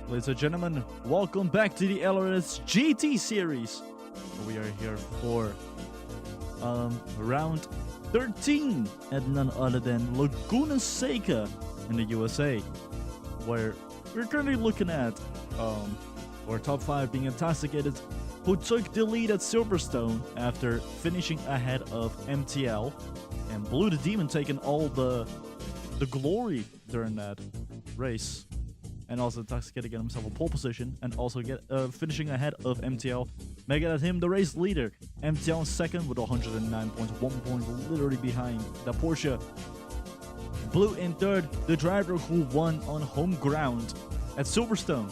Ladies and gentlemen, welcome back to the LRS GT series. We are here for round 13 at none other than Laguna Seca in the USA, where we're currently looking at our top 5 being intoxicated, who took the lead at Silverstone after finishing ahead of MTL, and Blue the Demon taking all the glory during that race. And also Intoxicated getting himself a pole position, and also finishing ahead of MTL, making him the race leader. MTL in second with 109 points, 1 point literally behind the Porsche. Blue in third, the driver who won on home ground at Silverstone.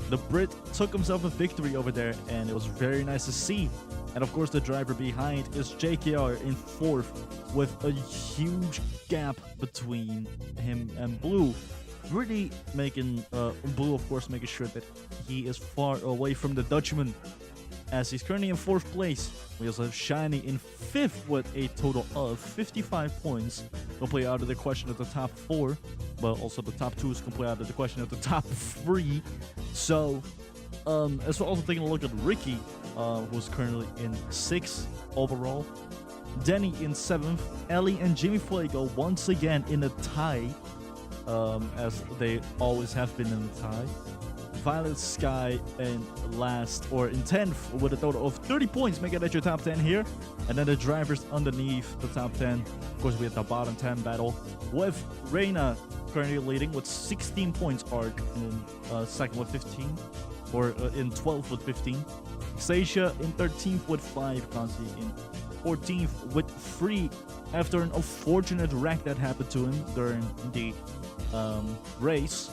The Brit took himself a victory over there, and it was very nice to see. And of course, the driver behind is JKR in fourth, with a huge gap between him and Blue. Really making Blue, of course, making sure that he is far away from the Dutchman, as he's currently in fourth place. We also have Shiny in fifth with a total of 55 points. Completely out of the question at the top 4, but also the top 2 is completely out of the question at the top 3. So, as we're also taking a look at Ricky, who's currently in 6th overall. Denny in 7th. Ellie and Jimmy Fuego once again in a tie, as they always have been in a tie. Violet Sky in last, or in 10th, with a total of 30 points, making it your top 10 here. And then the drivers underneath the top 10. Of course, we have the bottom 10 battle, with Reina currently leading with 16 points, Arc in second with 15, or in 12th with 15. Seisha in 13th with 5, Kansi in 14th with 3, after an unfortunate wreck that happened to him during the race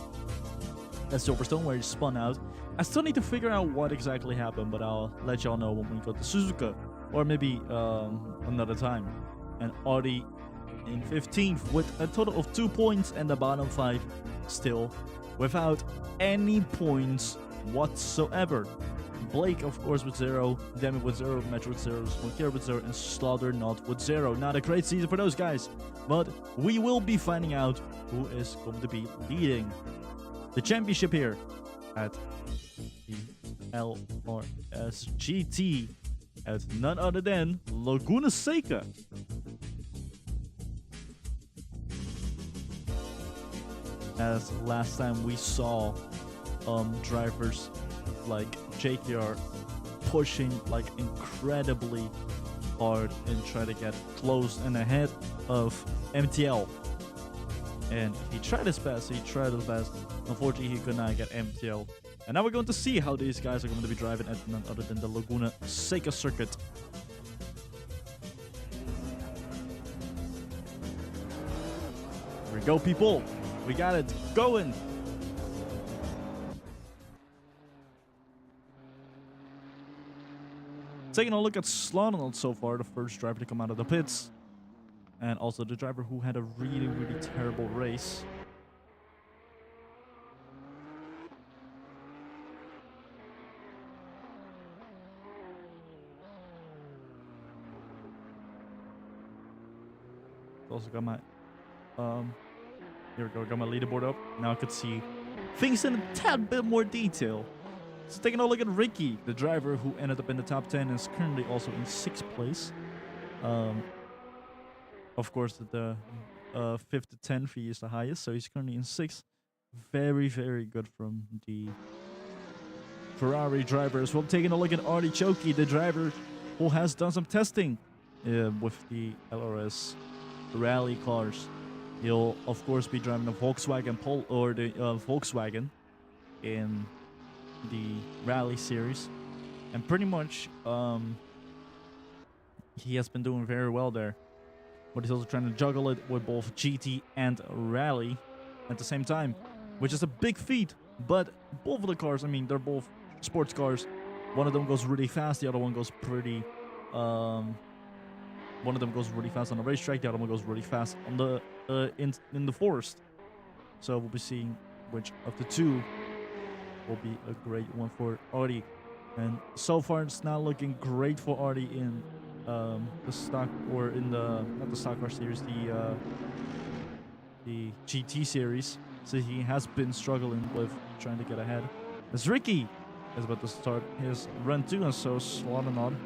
at Silverstone, where he spun out. I still need to figure out what exactly happened, but I'll let y'all know when we go to Suzuka, or maybe another time. And Audi in 15th with a total of 2 points, and the bottom 5 still without any points whatsoever. Blake, of course, with 0, Demi with 0, Metro with 0, Smokier with 0, and Slaughter not with 0. Not a great season for those guys, but we will be finding out who is going to be leading the championship here at the LRS GT at none other than Laguna Seca. As last time we saw drivers like JKR pushing like incredibly hard and try to get close and ahead of MTL. And he tried his best, Unfortunately, he could not get MTL. And now we're going to see how these guys are going to be driving at none other than the Laguna Seca circuit. Here we go, people. We got it going. Taking a look at Slaughter so far, the first driver to come out of the pits. And also the driver who had a really, really terrible race. Also got my here we go, got my leaderboard up. Now I could see things in a tad bit more detail. So taking a look at Ricky, the driver who ended up in the top 10, is currently also in 6th place. Of course, the 5th to 10th he is the highest, so he's currently in 6th. Very, very good from the Ferrari drivers. Well, taking a look at Artichoke, the driver who has done some testing with the LRS rally cars. He'll of course be driving the Volkswagen Polo, or the Volkswagen in the rally series, and pretty much he has been doing very well there, but he's also trying to juggle it with both GT and rally at the same time, which is a big feat. But both of the cars, I mean, they're both sports cars. One of them goes really fast, the other one goes pretty one of them goes really fast on the racetrack, the other one goes really fast on the in the forest. So we'll be seeing which of the two will be a great one for Audi. And so far, it's not looking great for Audi in the stock, or in the, not the stock car series, the GT series. So he has been struggling with trying to get ahead. As Ricky is about to start his run too, and so slotting on.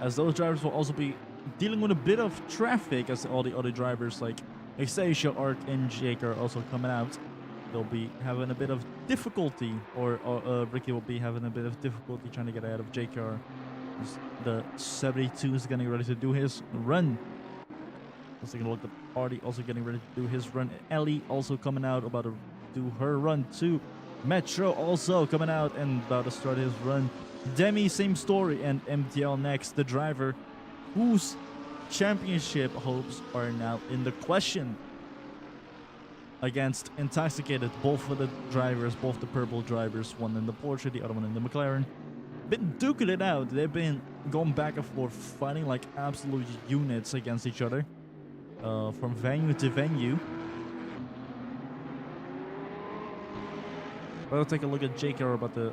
As those drivers will also be dealing with a bit of traffic as all the other drivers like Exasia, Arc, and Jake are also coming out. They'll be having a bit of difficulty, or Ricky will be having a bit of difficulty trying to get ahead of JKR. The 72 is getting ready to do his run. Let's take a look at Artie also getting ready to do his run. Ellie also coming out, about to do her run too. Metro also coming out and about to start his run. Demi, same story, and MTL next, the driver whose championship hopes are now in the question. Against Intoxicated, both of the drivers, both the purple drivers, one in the Porsche, the other one in the McLaren, been duking it out. They've been going back and forth, fighting like absolute units against each other, from venue to venue. We'll take a look at JKR about to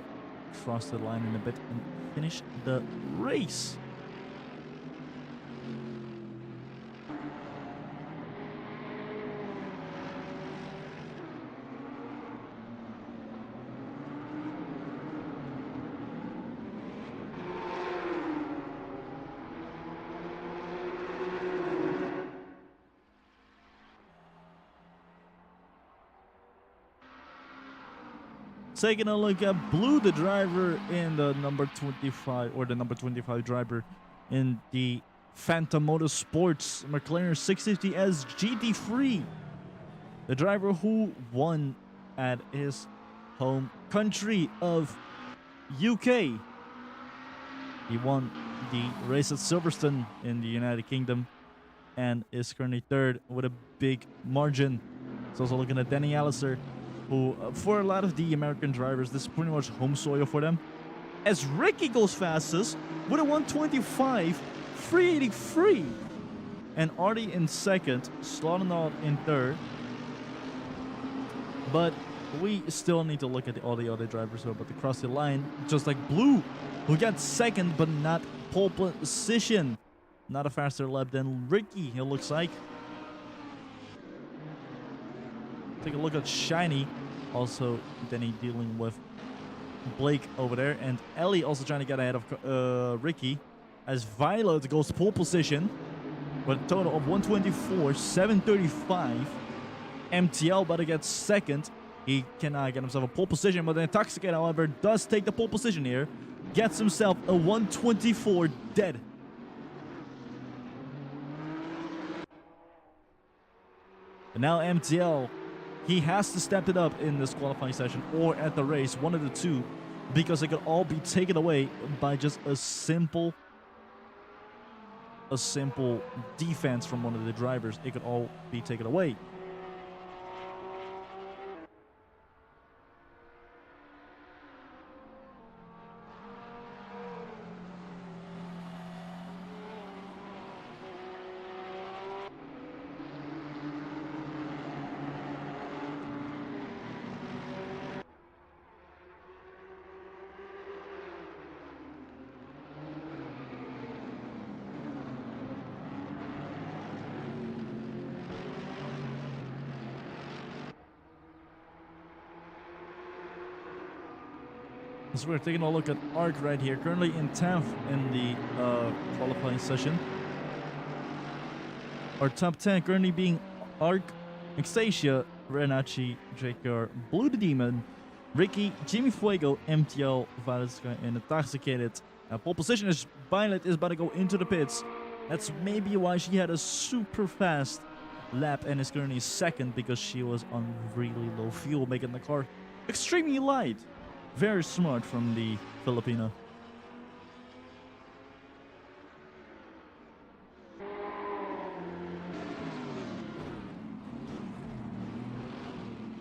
cross the line in a bit and finish the race. Taking a look at Blue, the driver in the number 25, or the number 25 driver in the Phantom Motorsports McLaren 650S GT3. The driver who won at his home country of UK. He won the race at Silverstone in the United Kingdom and is currently third with a big margin. It's also looking at Danny Allister, who, for a lot of the American drivers, this is pretty much home soil for them. As Ricky goes fastest with a 125, 383. And Artie in second, slotting out in third. But we still need to look at all the other drivers who are about to cross the line, just like Blue, who got second but not pole position. Not a faster lap than Ricky, it looks like. Take a look at Shiny. Also, Denny dealing with Blake over there. And Ellie also trying to get ahead of Ricky. As Violet goes pole position with a total of 124, 735. MTL about to get second. He cannot get himself a pole position, but the Intoxicated, however, does take the pole position here. Gets himself a 124 dead. And now MTL, he has to step it up in this qualifying session or at the race, one of the two, because it could all be taken away by just a simple defense from one of the drivers. It could all be taken away. So we're taking a look at Arc right here, currently in 10th in the qualifying session. Our top 10 currently being Arc, Exasia, Renachi, JKR, Blue the Demon, Ricky, Jimmy Fuego, MTL, Violet, and Intoxicated. Pole position is Violet is about to go into the pits. That's maybe why she had a super fast lap and is currently second, because she was on really low fuel, making the car extremely light. Very smart from the Filipino.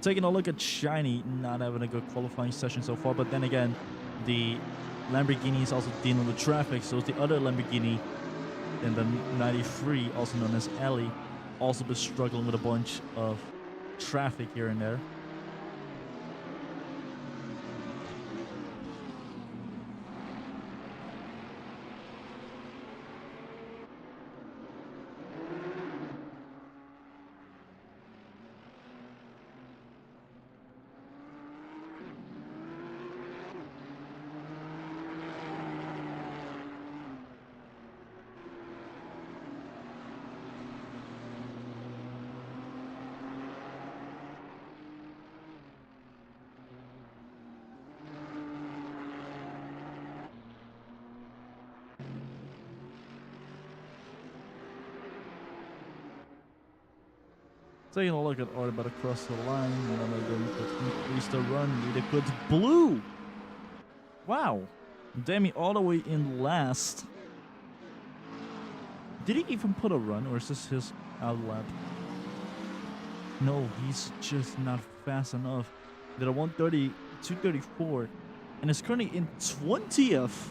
Taking a look at Shiny, not having a good qualifying session so far, but then again, the Lamborghini is also dealing with traffic, so it's the other Lamborghini in the 93, also known as Ellie, also been struggling with a bunch of traffic here and there. Taking a look at Autobot across the line. None of them could increase the run. Neither could Blue. Wow. Demi all the way in last. Did he even put a run, or is this his out lap? No, he's just not fast enough. Did a 130, 234, and is currently in 20th.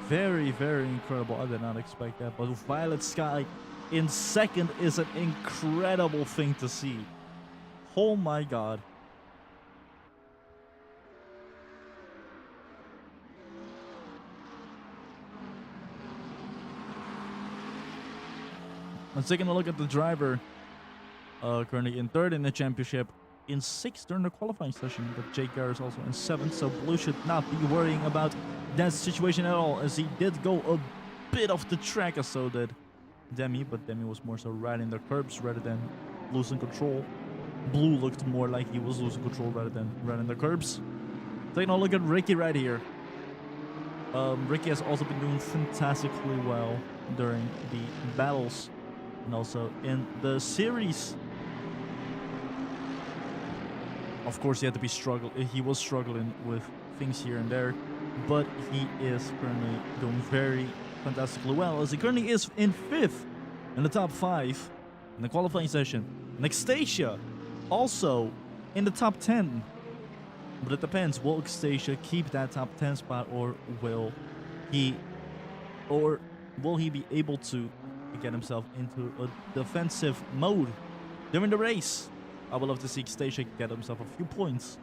Very, very incredible. I did not expect that. But Violet Sky in second is an incredible thing to see. Oh my god. Let's take a look at the driver. Currently in third in the championship. In sixth during the qualifying session. But Jake Garrett is also in seventh. So Blue should not be worrying about that situation at all. As he did go a bit off the track, as so did Demi. But Demi was more so riding the curbs rather than losing control. Blue looked more like he was losing control rather than riding the curbs. Taking a look at Ricky right here. Ricky has also been doing fantastically well during the battles. And also in the series. Of course, he was struggling with things here and there, but he is currently doing very fantastically well, as he currently is in fifth in the top 5 in the qualifying session. Nextasia also in the top 10, but it depends. Will Nextasia keep that top 10 spot, or will he be able to get himself into a defensive mode during the race? I would love to see Nextasia get himself a few points.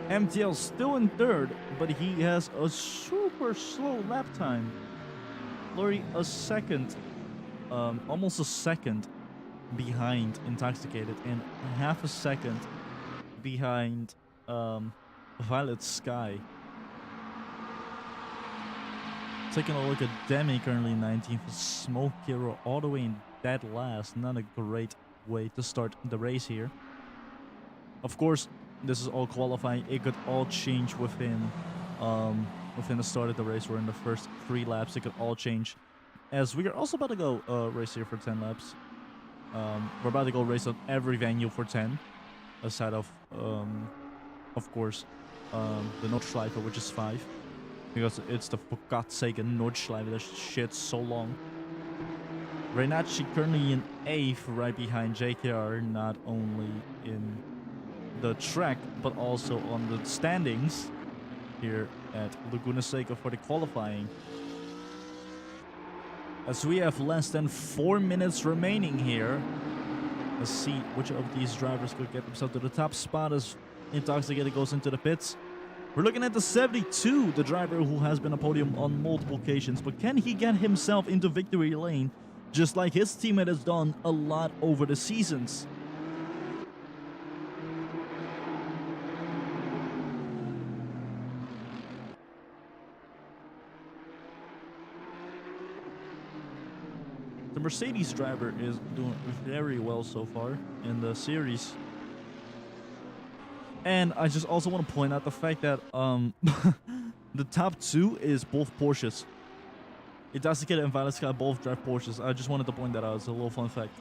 MTL still in third, but he has a super slow lap time. Lori a second, almost a second behind Intoxicated, and half a second behind Violet Sky. Taking a look at Demi, currently 19th, Smoke Hero all the way in dead last. Not a great way to start the race here. Of course, this is all qualifying. It could all change within the start of the race, or in the first 3 laps. It could all change, as we are also about to go race here for 10 laps. We're about to go race on every venue for 10, aside of course, the Nordschleife, which is 5, because it's the, for God's sake, a Nordschleife. That shit's so long. Renachi currently in 8th, right behind JKR, not only in the track but also on the standings here at Laguna Seca for the qualifying. As we have less than 4 minutes remaining here, let's see which of these drivers could get themselves to the top spot as Intoxicated goes into the pits. We're looking at the 72, the driver who has been a podium on multiple occasions, but can he get himself into victory lane just like his teammate has done a lot over the seasons? The Mercedes driver is doing very well so far in the series. And I just also want to point out the fact that the top 2 is both Porsches. Intoxicated and Violet Sky both drive Porsches. I just wanted to point that out as a little fun fact.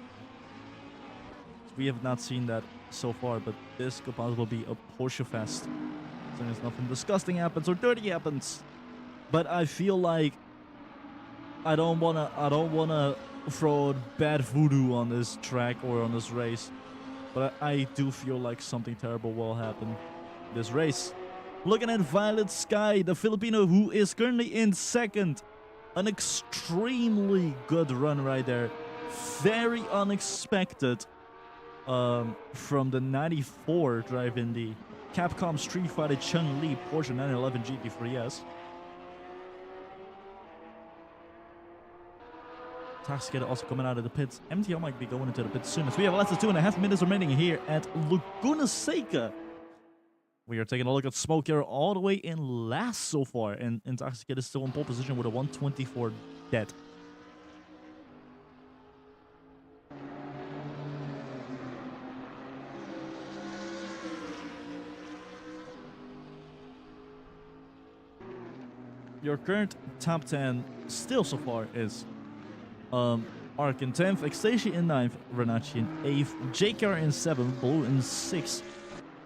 We have not seen that so far, but this could possibly be a Porsche fest. As long as nothing disgusting happens or dirty happens. But I feel like I don't wanna throw bad voodoo on this track or on this race, but I do feel like something terrible will happen this race. Looking at Violet Sky, the Filipino who is currently in second. An extremely good run right there. Very unexpected from the 94 drive-in, the Capcom Street Fighter Chun-Li Porsche 911 GT3S. Intoxicated also coming out of the pits. MTL might be going into the pits soon, as we have less than 2.5 minutes remaining here at Laguna Seca. We are taking a look at Smoke here all the way in last so far, and Intoxicated is still in pole position with a 124 dead. Your current top 10 still so far is Ark in 10th, Ecstasia in 9th, Renacci in 8th, JKR in 7th, Blue in 6th,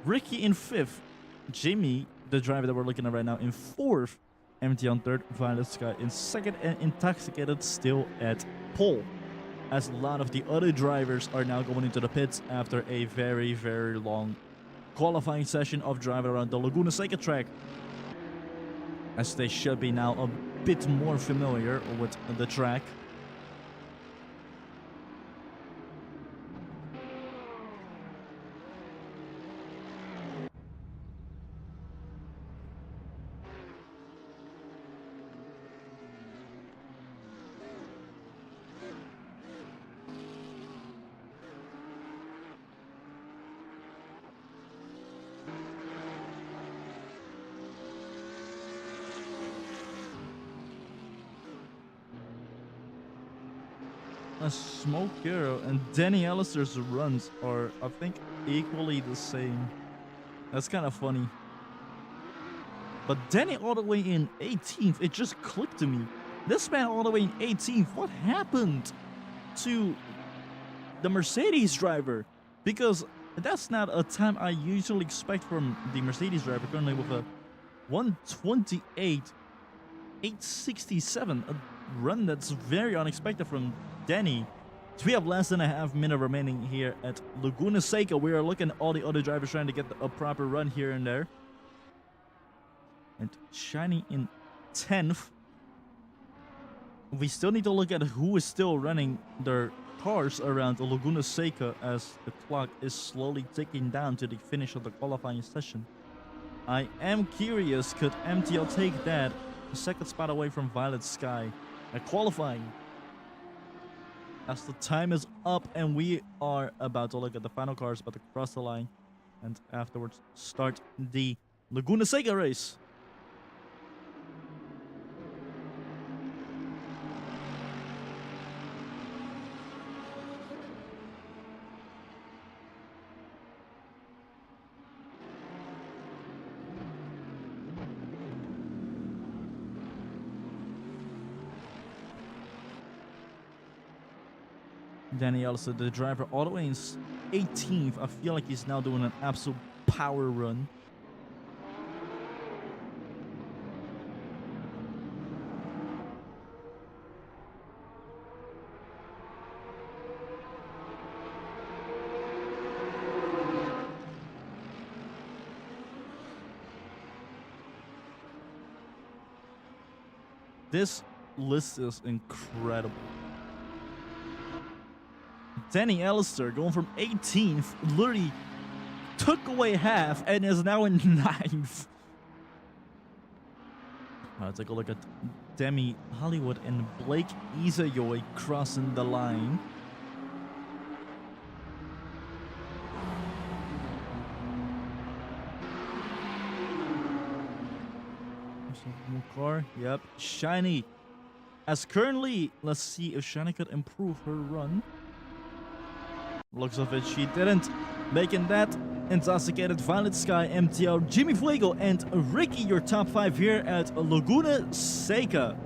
Ricky in 5th, Jimmy, the driver that we're looking at right now, in 4th, MT on 3rd, Violet Sky in 2nd, and Intoxicated still at pole. As a lot of the other drivers are now going into the pits after a very, very long qualifying session of driving around the Laguna Seca track, as they should be now a bit more familiar with the track. A Smoke Hero and Danny Allister's runs are, I think, equally the same. That's kind of funny. But Danny all the way in 18th, it just clicked to me. This man all the way in 18th, what happened to the Mercedes driver? Because that's not a time I usually expect from the Mercedes driver, currently with a 128.867, a run that's very unexpected from Danny. So we have less than a half minute remaining here at Laguna Seca. We are looking at all the other drivers trying to get a proper run here and there. And Shiny in 10th. We still need to look at who is still running their cars around the Laguna Seca as the clock is slowly ticking down to the finish of the qualifying session. I am curious, could MTL take that a second spot away from Violet Sky at qualifying? As the time is up and we are about to look at the final cars about to cross the line and afterwards start the Laguna Seca race. Danny Ellison, the driver, all the way in 18th. I feel like he's now doing an absolute power run. This list is incredible. Danny Allister going from 18th, literally took away half and is now in 9th. Alright, take a look at Demi Hollywood and Blake Isayoy crossing the line. Car, yep, Shiny. As currently, let's see if Shiny could improve her run. Looks of it, she didn't. Making that Intoxicated, Violet Sky, MTL, Jimmy Fuego, and Ricky your top 5 here at Laguna Seca.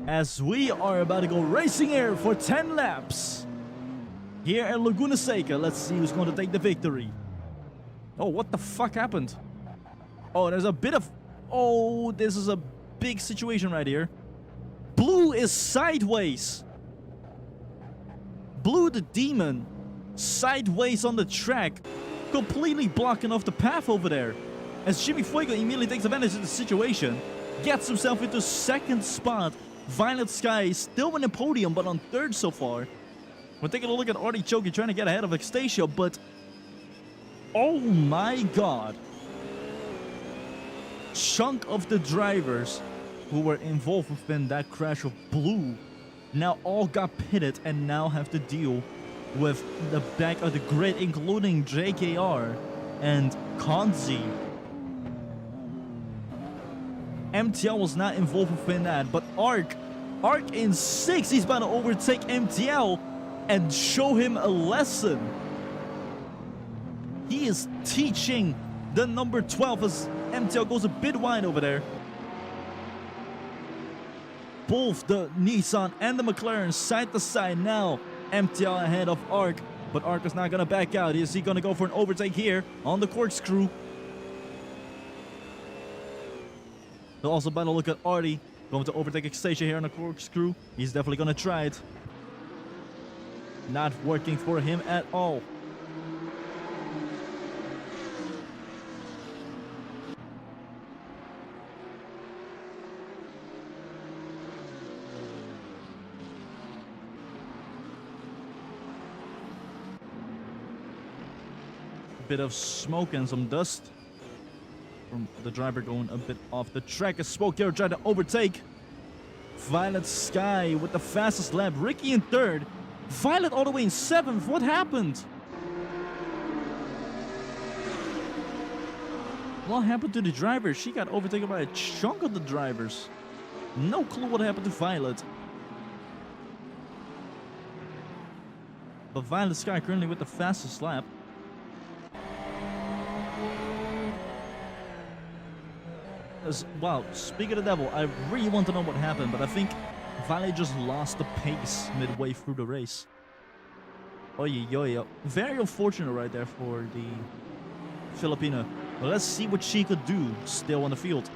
As we are about to go racing here for 10 laps. Here at Laguna Seca, let's see who's going to take the victory. Oh, what the fuck happened? Oh, there's a bit of... Oh, this is a big situation right here. Blue is sideways. Blue the Demon sideways on the track, completely blocking off the path over there. As Jimmy Fuego immediately takes advantage of the situation, gets himself into 2nd spot. Violet Sky is still in the podium, but on 3rd so far. We're taking a look at Artichoke trying to get ahead of Ecstasia, but oh my god. Chunk of the drivers who were involved within that crash of Blue now all got pitted and now have to deal with the back of the grid, including JKR. and Kanzi. MTL was not involved within that, but Ark in 6th, he's about to overtake MTL and show him a lesson. He is teaching the number 12 as MTL goes a bit wide over there. Both the Nissan and the McLaren side to side now. MTL ahead of Ark, but Ark is not going to back out. Is he going to go for an overtake here on the corkscrew? We'll also about to look at Artie going to overtake Extasia here on the corkscrew. He's definitely going to try it. Not working for him at all. Bit of smoke and some dust from the driver going a bit off the track. A smoke here trying to overtake Violet Sky with the fastest lap. Ricky in 3rd. Violet all the way in 7th. What happened? What happened to the driver? She got overtaken by a chunk of the drivers. No clue what happened to Violet. But Violet Sky currently with the fastest lap. Wow, speak of the devil, I really want to know what happened, but I think Violet just lost the pace midway through the race. Oy, oy, oy. Very unfortunate right there for the Filipina. But let's see what she could do still on the field.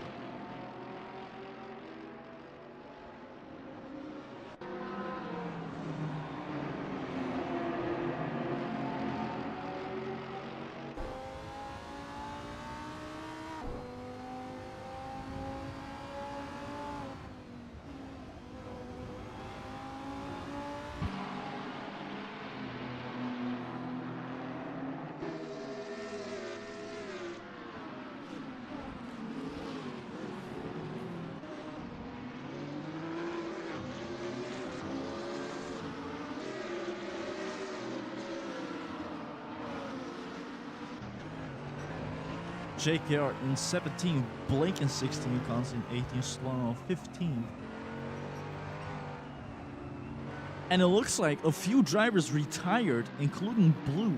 JKR in 17, Blake in 16, Cons in 18, Sloan on 15. And it looks like a few drivers retired, including Blue.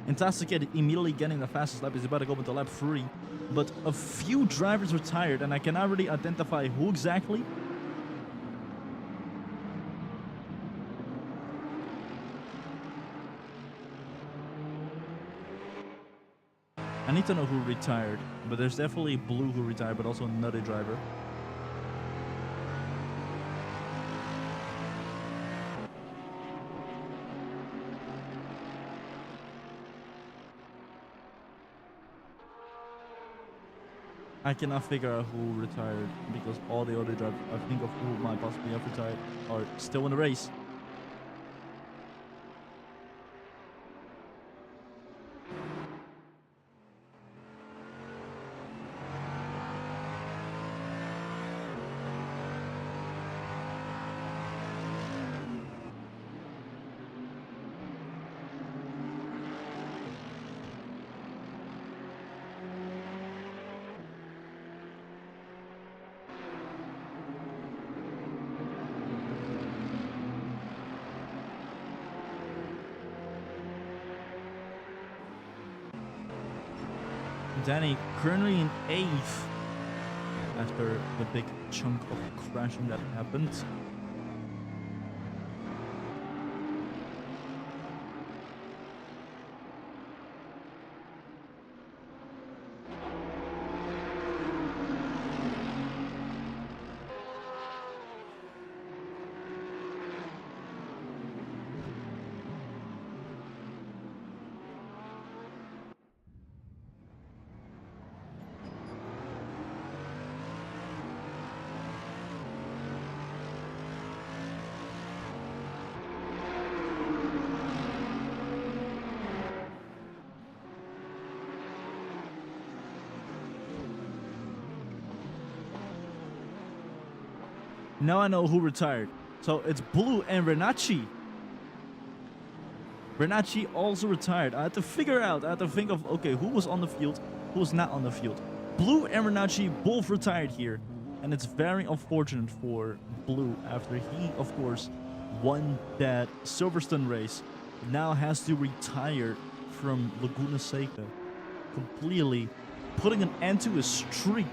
And Tastic immediately getting the fastest lap. He's about to go into lap 3. But a few drivers retired, and I cannot really identify who exactly. I need to know who retired, but there's definitely Blue who retired, but also another driver. I cannot figure out who retired because all the other drivers I think of who might possibly have retired are still in the race. Danny currently in 8th after the big chunk of crashing that happened. Now I know who retired. So it's Blue and Renacci. Bernacchi also retired. I had to figure out, I had to think of, okay, who was on the field, who was not on the field. Blue and Bernacchi both retired here. And it's very unfortunate for Blue after he, of course, won that Silverstone race. Now has to retire from Laguna Seca, completely putting an end to his streak.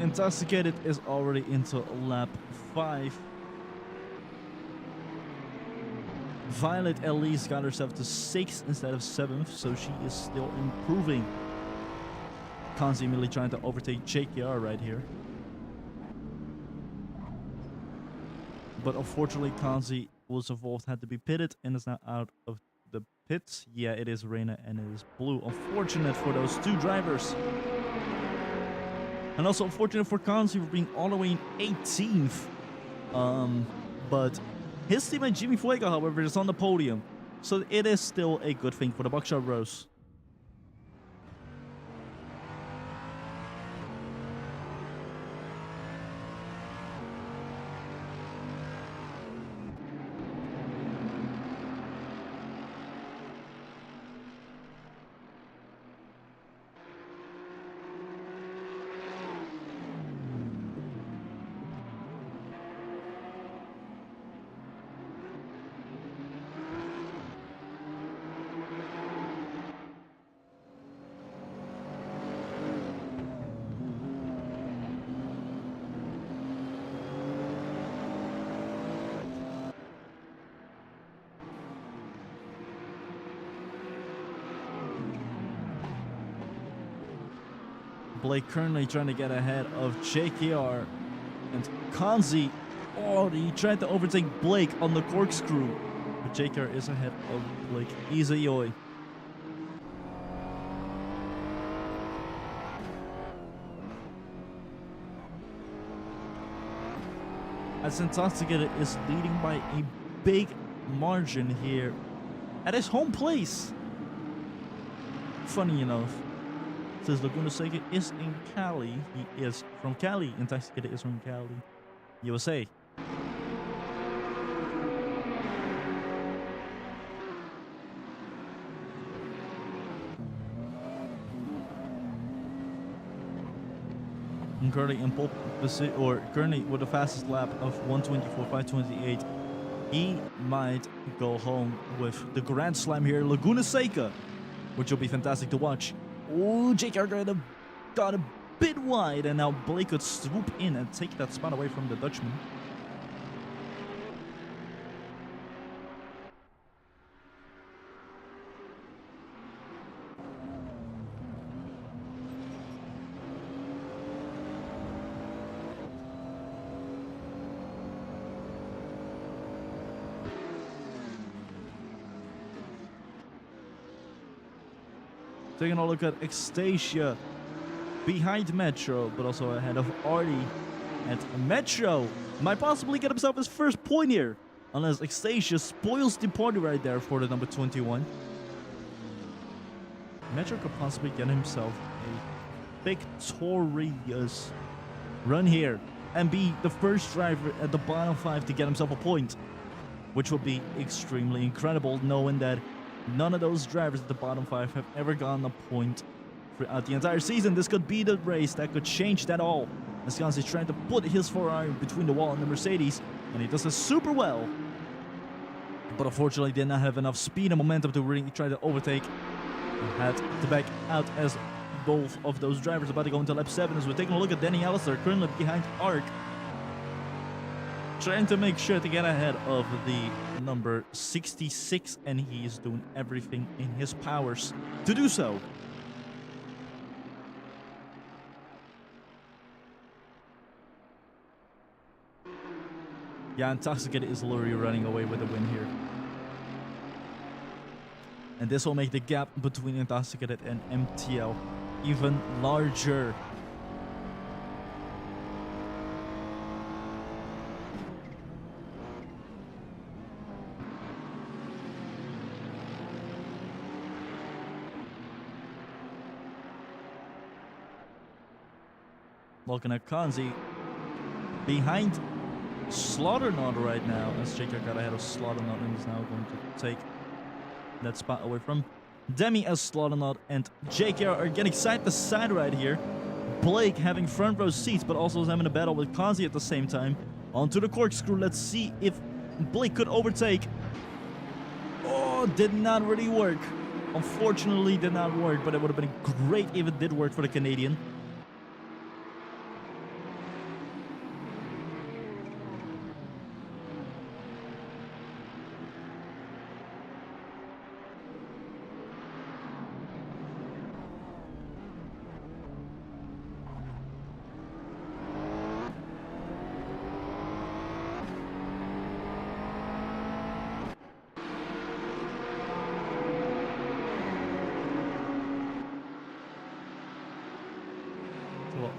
Intoxicated is already into lap 5. Violet at least got herself to 6th instead of 7th, so she is still improving. Kanzi immediately trying to overtake JKR right here. But unfortunately, Kanzi was involved, had to be pitted, and is now out of the pits. Yeah, it is Reina and it is Blue. Unfortunate for those two drivers. And also unfortunate for Kanzi for being all the way in 18th. But his teammate Jimmy Fuego, however, is on the podium. So it is still a good thing for the Buckshot Rose. Blake currently trying to get ahead of JKR. And Kanzi, oh, he tried to overtake Blake on the corkscrew. But JKR is ahead of Blake. Easy yoy. As Intoxicated is leading by a big margin here at his home place. Funny enough, since Laguna Seca is in Cali, he is from Cali. Intoxicated is from Cali, USA. And currently in pole position, or currently with the fastest lap of 1:24.528, he might go home with the Grand Slam here, Laguna Seca, which will be fantastic to watch. Oh, JKR got a bit wide, and now Blake could swoop in and take that spot away from the Dutchman. Taking a look at Extasia behind Metro, but also ahead of Artie. And Metro might possibly get himself his first point here, unless Extasia spoils the party right there for the number 21. Metro could possibly get himself a victorious run here and be the first driver at the bottom 5 to get himself a point, which would be extremely incredible, knowing that none of those drivers at the bottom 5 have ever gotten a point throughout the entire season. This could be the race that could change that all. As Gans is trying to put his Ferrari between the wall and the Mercedes, and he does it super well. But unfortunately did not have enough speed and momentum to really try to overtake. And had to back out as both of those drivers about to go into lap 7. As we're taking a look at Danny Allister, currently behind Ark, trying to make sure to get ahead of the number 66, and he is doing everything in his powers to do so. Yeah, Intoxicated is literally running away with the win here. And this will make the gap between Intoxicated and MTL even larger. looking at Kanzi behind Slaughternut right now, as Jacob got ahead of Slaughternut and is now going to take that spot away from Demi, as Slaughternut and JKR are getting side to side right here. Blake having front row seats, but also is having a battle with Kanzi at the same time. Onto the corkscrew. Let's see if Blake could overtake. Oh, did not really work. Unfortunately, did not work, but it would have been great if it did work for the Canadian.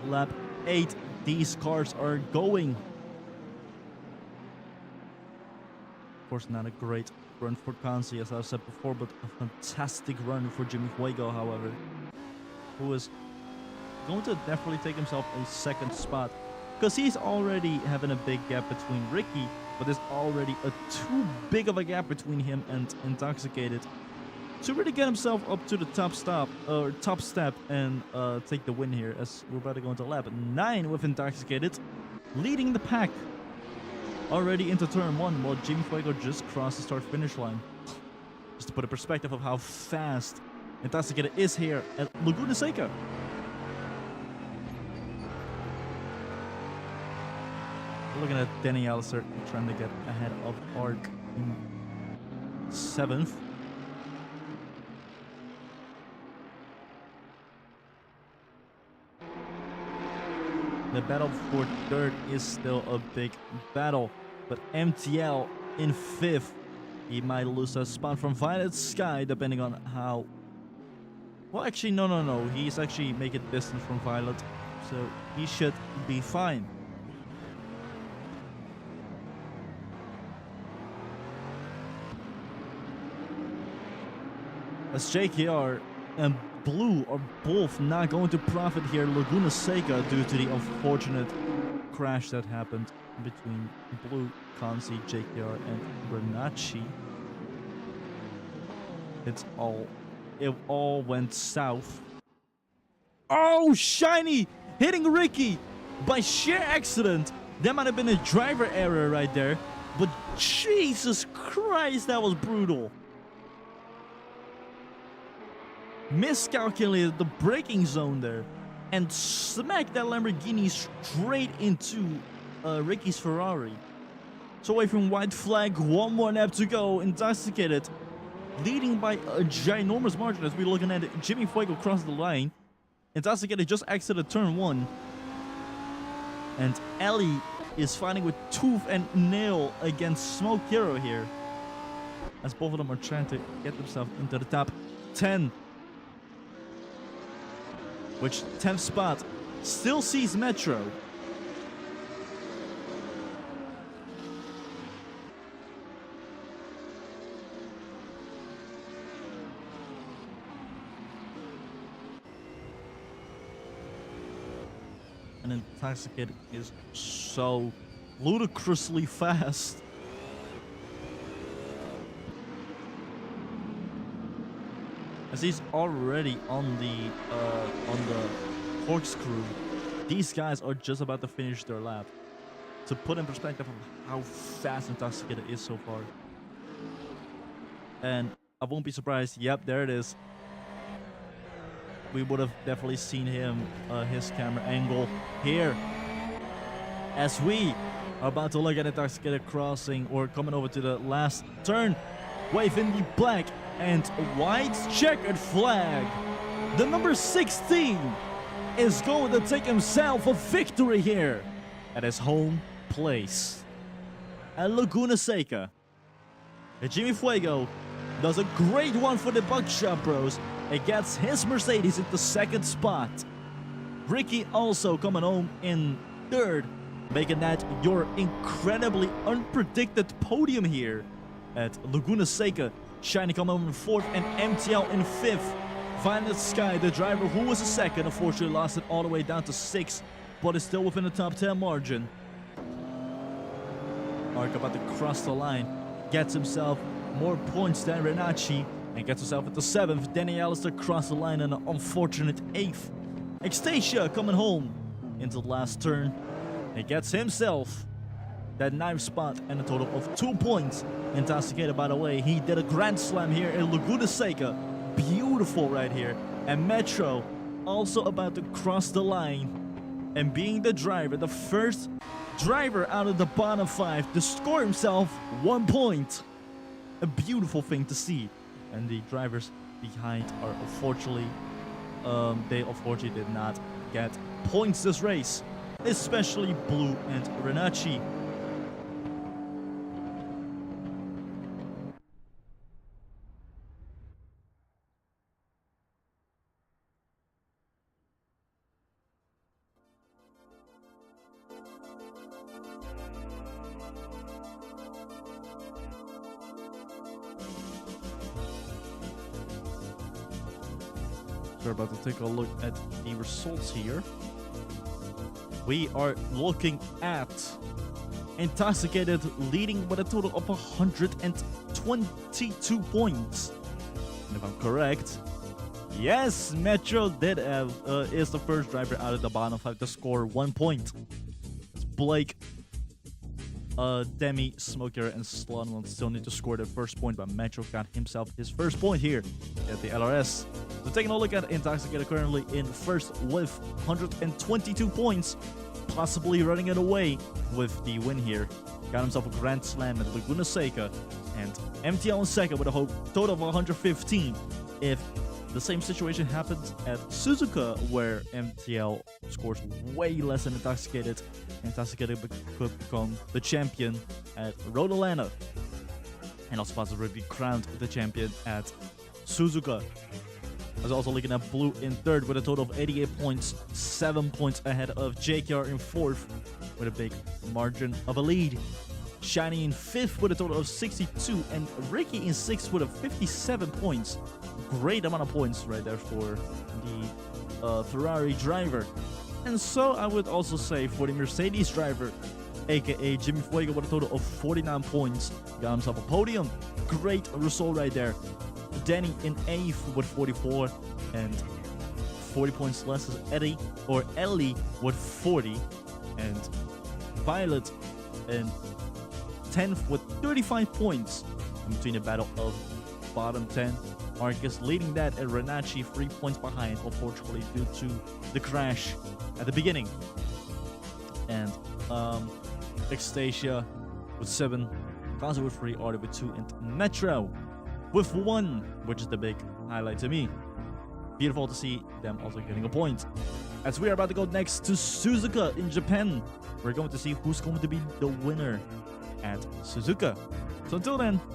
Lap 8, these cars are going. Of course, not a great run for Kanzi, as I said before, but a fantastic run for Jimmy Fuego, however, who is going to definitely take himself a second spot, because he's already having a big gap between Ricky, but there's already a too big of a gap between him and Intoxicated to really get himself up to the top step and take the win here, as we're about to go into lap 9 with Intoxicated leading the pack already into turn 1, while Jimmy Fuego just crossed the start-finish line. Just to put a perspective of how fast Intoxicated is here at Laguna Seca. Looking at Danny Allister trying to get ahead of Ark in 7th. The battle for 3rd is still a big battle, but MTL in 5th. He might lose a spot from Violet Sky, depending on how... Well, actually, no. He's actually making distance from Violet, so he should be fine. As JKR and Blue are both not going to profit here, Laguna Seca, due to the unfortunate crash that happened between Blue, Kanzi, JKR, and Bernacci. It all went south. Oh, Shiny hitting Ricky by sheer accident. That might have been a driver error right there, but Jesus Christ, that was brutal. Miscalculated the braking zone there and smacked that Lamborghini straight into Ricky's Ferrari. So away from white flag, one more lap to go. Intoxicated leading by a ginormous margin, as we're looking at it. Jimmy Fuego crossed the line. Intoxicated just exited turn 1. And Ellie is fighting with tooth and nail against Smoke Hero here, as both of them are trying to get themselves into the top 10. Which 10th spot still sees Metro. And Intoxicated is so ludicrously fast. As he's already on the corkscrew. These guys are just about to finish their lap. To put in perspective of how fast Intoxicated is so far. And I won't be surprised. Yep, there it is. We would have definitely seen him, his camera angle here. As we are about to look at Intoxicated crossing or coming over to the last turn. Waving the black and white checkered flag. The number 16 is going to take himself a victory here at his home place at Laguna Seca. And Jimmy Fuego does a great one for the Buckshot Bros. It gets his Mercedes into 2nd spot. Ricky also coming home in 3rd, making that your incredibly unpredicted podium here at Laguna Seca. Shiny coming home in 4th and MTL in 5th. Violet Sky, the driver who was a 2nd, unfortunately lost it all the way down to 6th. but is still within the top 10 margin. Ark about to cross the line, gets himself more points than Renacci, and gets himself into 7th. Danny Alistair crossed the line in an unfortunate 8th. Extasia coming home into the last turn. He gets himself that 9th spot and a total of 2 points. Intoxicated, by the way, he did a grand slam here in Laguna Seca. Beautiful right here. And Metro also about to cross the line and being the driver, the first driver out of the bottom 5 to score himself 1 point. A beautiful thing to see. And the drivers behind are unfortunately, they unfortunately did not get points this race, especially Blue and Renacci. We're about to take a look at the results here. We are looking at Intoxicated leading with a total of 122 points. And if I'm correct, yes, Metro did have is the first driver out of the bottom 5 to score 1 point. It's Blake, Demi, Smoker, and Slonwell still need to score their first point, but Metro got himself his first point here at the LRS. So taking a look at Intoxicated currently in first with 122 points, possibly running it away with the win here. Got himself a grand slam at Laguna Seca, and MTL in second with a total of 115. If the same situation happens at Suzuka, where MTL scores way less than Intoxicated, Intoxicated could become the champion at Road Atlanta, and also possibly be crowned the champion at Suzuka. I was also looking at Blue in third with a total of 88 points, 7 points ahead of JKR in fourth with a big margin of a lead. Shiny in fifth with a total of 62, and Ricky in sixth with a 57 points. Great amount of points right there for the Ferrari driver. And so I would also say for the Mercedes driver, aka Jimmy Fuego, with a total of 49 points, got himself a podium. Great result right there. Danny in 8th with 44, and 40 points less as Ellie with 40, and Violet in 10th with 35 points in between the battle of bottom 10. Marcus leading that, and Renacci 3 points behind, unfortunately, due to the crash at the beginning. And Extasia with 7, Kazu with 3, Artie with 2, and Metro with 1, which is the big highlight to me. Beautiful to see them also getting a point. As we are about to go next to Suzuka in Japan, we're going to see who's going to be the winner at Suzuka. So until then,